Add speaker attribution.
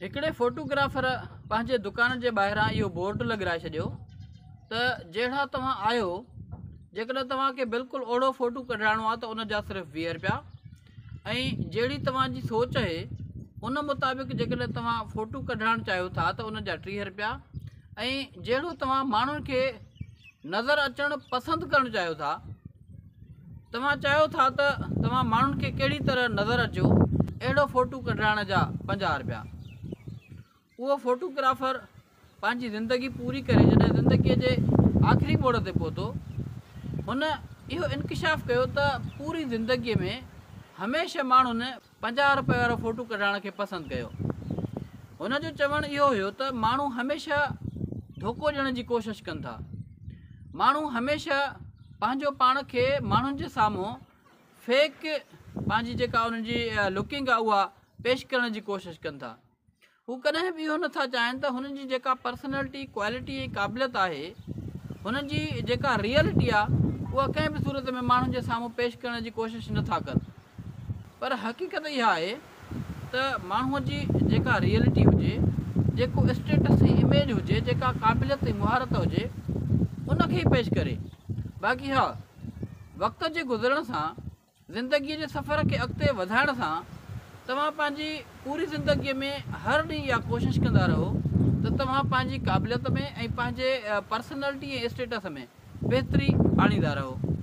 Speaker 1: हिकिड़े फोटोग्राफर पंहिंजे दुकान जे ॿाहिरां इहो बोर्ड लॻाए छॾियो त जहिड़ा तव्हां आयो, जेकॾहिं तव्हांखे बिल्कुलु ओड़ो फ़ोटो कढाइणो आहे त उन जा सिर्फ़ु 20 रुपया, ऐं जहिड़ी तव्हांजी सोच आहे उन मुताबिक़ जेकॾहिं तव्हां फ़ोटो कढाइणु चाहियो था त उन जा 30 रुपया, ऐं जहिड़ो तव्हां माण्हुनि खे नज़र अचणु पसंदि करणु चाहियो था, तव्हां चाहियो था त तव्हां माण्हुनि खे कहिड़ी तरह नज़र अचो, अहिड़ो फ़ोटो कढाइण जा 50 रुपया। उहो फोटोग्राफर पंहिंजी ज़िंदगी पूरी करे जॾहिं ज़िंदगीअ जे आख़िरी मोड़ ते पहुतो, हुन इहो इंकिशाफ़ कयो त पूरी ज़िंदगीअ में हमेशह माण्हुनि 50 रुपए वारो फ़ोटो कढाइण खे पसंदि कयो। हुन जो चवणु इहो हुयो त माण्हू हमेशह धोखो ॾियण जी कोशिशि कनि था, माण्हू हमेशह पंहिंजो पाण खे माण्हुनि जे साम्हूं फेक पंहिंजी जेका उन्हनि जी लुकिंग आहे उहा पेश करण जी कोशिशि कनि था। हू कॾहिं बि इहो नथा चाहिनि त हुननि जी जेका पर्सनैलिटी, क्वालिटी ऐं क़ाबिलियत आहे, हुननि जी जेका रियलिटी आहे, उहा कंहिं बि सूरत में माण्हुनि जे साम्हूं पेश करण जी कोशिशि नथा कनि। पर हक़ीक़त इहा आहे त माण्हूअ जी जेका रियलिटी हुजे, जेको स्टेटस ऐं इमेज हुजे, जेका क़ाबिलियत ऐं मुहारत हुजे, उनखे ई पेश करे। बाक़ी हा, वक़्त जे गुज़रण सां, ज़िंदगीअ जे सफ़र खे अॻिते वधाइण सां तव्हां पंहिंजी पूरी ज़िंदगीअ में हर ॾींहुं इहा कोशिशि कंदा रहो त तव्हां पंहिंजी क़ाबिलियत में ऐं पंहिंजे पर्सनैलिटी ऐं स्टेटस में बहितरी आणींदा रहो।